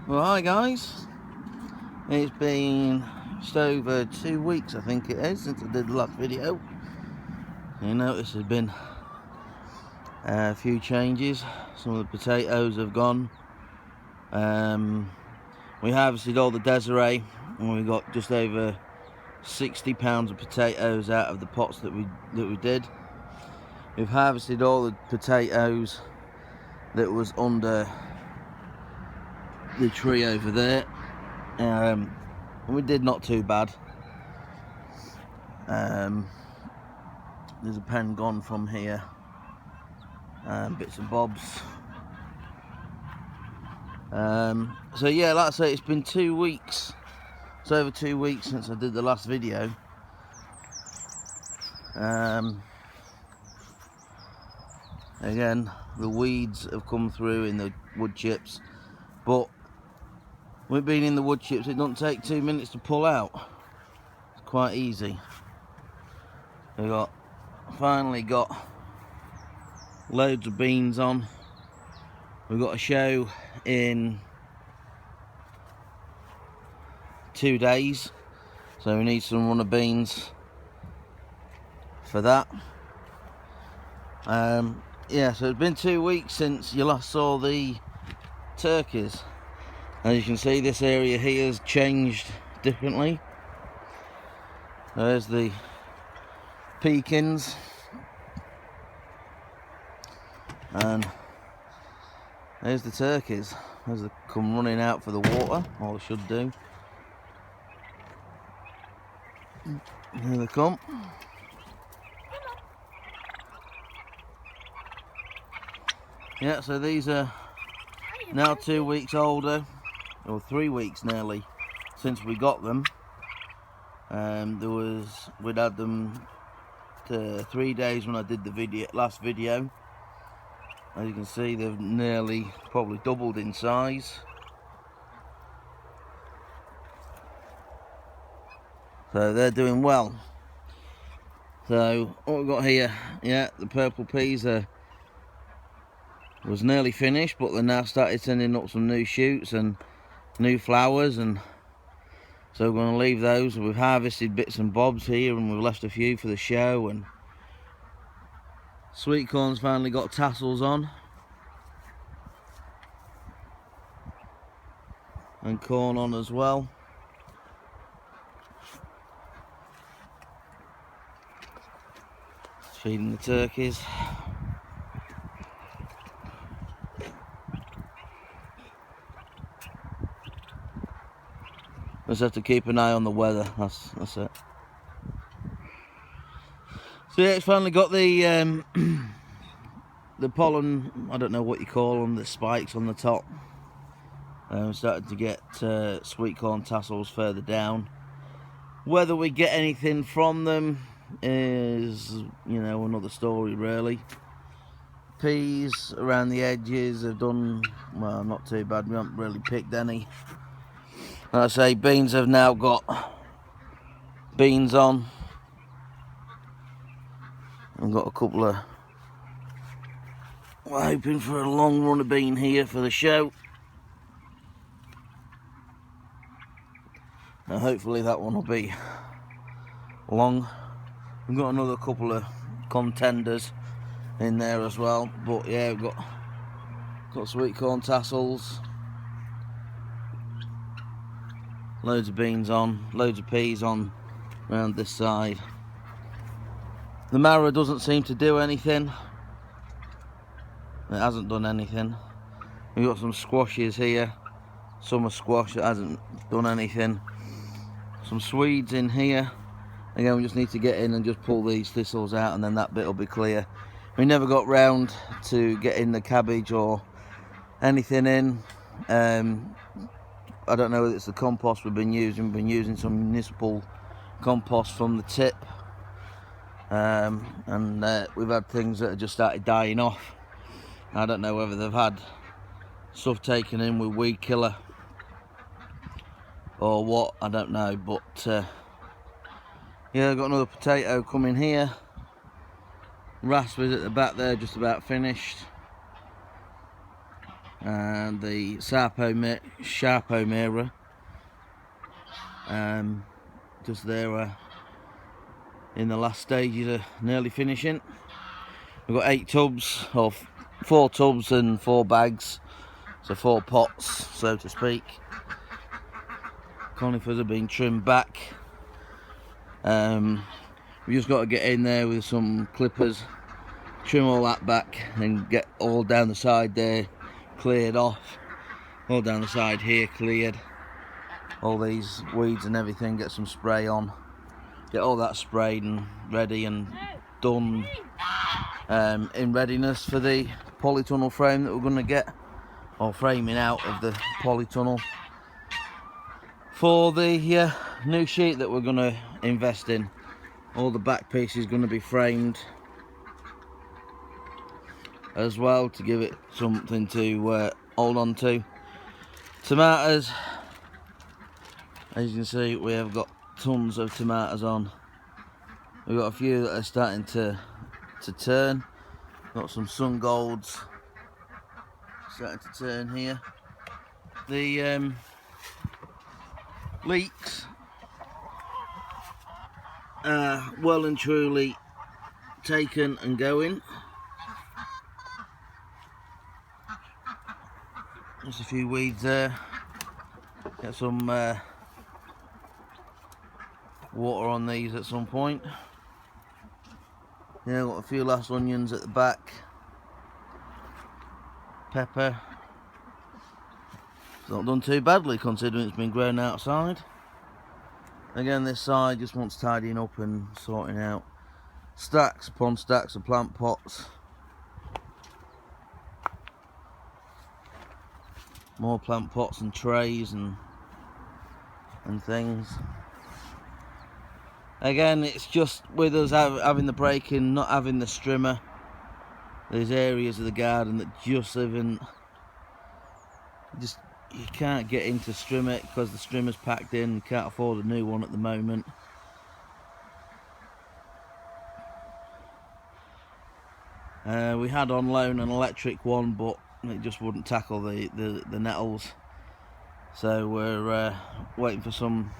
Well, hi guys. It's been just over 2 weeks, I think it is, since I did the last video. You notice there's been a few changes. Some of the potatoes have gone. We harvested all the Desiree, and we got just over 60 pounds of potatoes out of the pots that we did. We've harvested all the potatoes that was under the tree over there. We did not too bad. There's a pen gone from here, bits and bobs. So yeah, like I say, it's been 2 weeks. It's over 2 weeks since I did the last video. Again, the weeds have come through in the wood chips, but we've been in the wood chips. It doesn't take 2 minutes to pull out. It's quite easy. Finally got loads of beans on. We've got a show in 2 days, so we need some runner beans for that. Yeah, so it's been 2 weeks since you last saw the turkeys. As you can see, this area here has changed differently. There's the Pekins, and there's the turkeys as they come running out for the water, or they should do. Here they come. Yeah, so these are now 2 weeks older, or 3 weeks nearly, since we got them. We'd had them to 3 days when I did the last video. As you can see, they've nearly probably doubled in size. So they're doing well. So what we've got here, yeah, the purple peas was nearly finished, but they're now started sending up some new shoots and new flowers, and so we're going to leave those. We've harvested bits and bobs here, and we've left a few for the show. And sweet corn's finally got tassels on, and corn on as well. Feeding the turkeys. Just have to keep an eye on the weather. That's it. So yeah, it's finally got the the pollen. I don't know what you call them. The spikes on the top. Started to get sweet corn tassels further down. Whether we get anything from them is, you know, another story really. Peas around the edges have done well, not too bad. We haven't really picked any. Like I say, beans have now got beans on. I've got a couple of, we're hoping for a long run of bean here for the show. Now hopefully that one will be long. We've got another couple of contenders in there as well, but yeah, we've got sweet corn tassels, loads of beans on, loads of peas on around this side. The marrow doesn't seem to do anything. It hasn't done anything. We've got some squashes here, summer squash that hasn't done anything. Some Swedes in here. Again, we just need to get in and just pull these thistles out, and then that bit will be clear. We never got round to getting the cabbage or anything in. I don't know whether it's the compost we've been using. We've been using some municipal compost from the tip. And we've had things that have just started dying off. I don't know whether they've had stuff taken in with weed killer or what, I don't know, but yeah, I've got another potato coming here. Raspberries at the back there, just about finished. and the Sharpo Mira, just there in the last stages of nearly finishing. We've got 8 tubs, or 4 tubs and 4 bags, so 4 pots, so to speak. Conifers have been trimmed back. We just got to get in there with some clippers, trim all that back and get all down the side there cleared off, all down the side here cleared, all these weeds and everything, get some spray on, get all that sprayed and ready and done, in readiness for the polytunnel frame that we're going to get, or framing out of the polytunnel for the new sheet that we're going to invest in. All the back piece is going to be framed as well to give it something to hold on to. Tomatoes, as you can see, we have got tons of tomatoes on. We've got a few that are starting to turn. Got some sun golds starting to turn here. The leeks are well and truly taken and going. Just a few weeds there. Get some water on these at some point. Yeah, got a few last onions at the back. Pepper. It's not done too badly considering it's been grown outside. Again, this side just wants tidying up and sorting out. Stacks upon stacks of plant pots. More plant pots and trays and things. Again, it's just with us having the break-in, not having the strimmer. There's areas of the garden that just haven't, you can't get into strimmer because the strimmer's packed in. You can't afford a new one at the moment. We had on loan an electric one, but it just wouldn't tackle the nettles. So we're waiting for some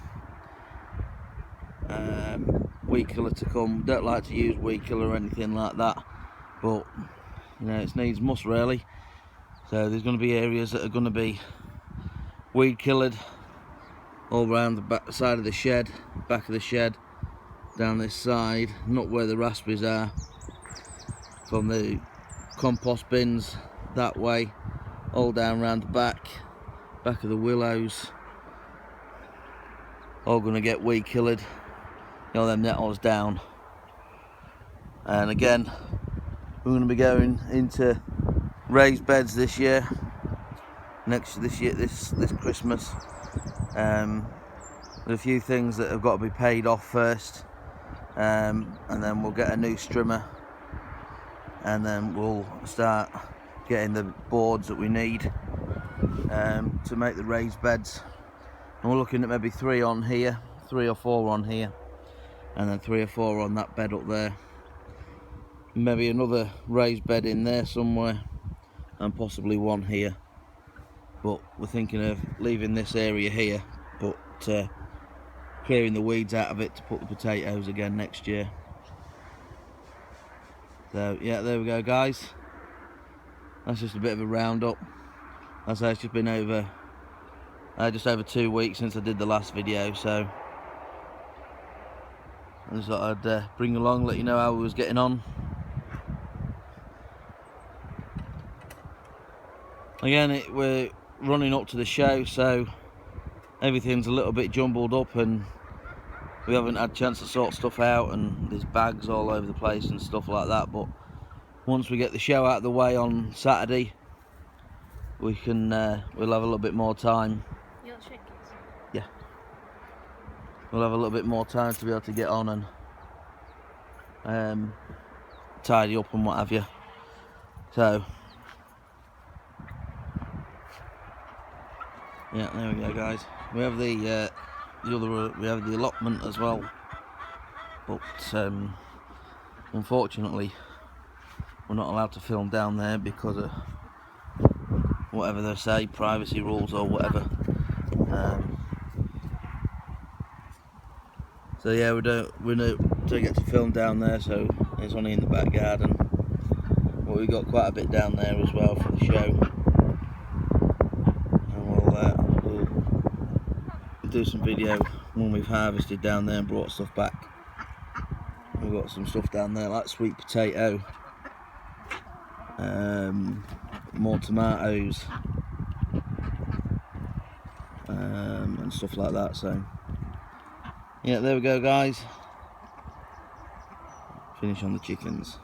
weed killer to come. Don't like to use weed killer or anything like that, but you know, it needs must really. So there's going to be areas that are going to be weed killed all around the back side of the shed, back of the shed, down this side, not where the raspberries are, from the compost bins that way, all down around the back of the willows, all going to get weed killed, you know, them nettles down. And again, we're going to be going into raised beds this year, this Christmas. There's a few things that have got to be paid off first, and then we'll get a new strimmer, and then we'll start getting the boards that we need to make the raised beds. And we're looking at maybe 3 on here, 3 or 4 on here, and then 3 or 4 on that bed up there. Maybe another raised bed in there somewhere, and possibly 1 here. But we're thinking of leaving this area here, but clearing the weeds out of it to put the potatoes again next year. So yeah, there we go guys. That's just a bit of a roundup. As I say, it's just been just over 2 weeks since I did the last video, so I just thought I'd bring along, let you know how we was getting on. Again, we're running up to the show, so everything's a little bit jumbled up and we haven't had a chance to sort stuff out, and there's bags all over the place and stuff like that. But once we get the show out of the way on Saturday, we can we'll have a little bit more time. Yeah, we'll have a little bit more time to be able to get on and tidy up and what have you. So yeah, there we go guys. We have the allotment as well, but unfortunately we're not allowed to film down there because of whatever they say, privacy rules or whatever. So yeah, we don't get to film down there, so it's only in the back garden. But we got quite a bit down there as well for the show, and we'll do some video when we've harvested down there and brought stuff back. We've got some stuff down there like sweet potato, more tomatoes, and stuff like that. So yeah, there we go guys, finish on the chickens.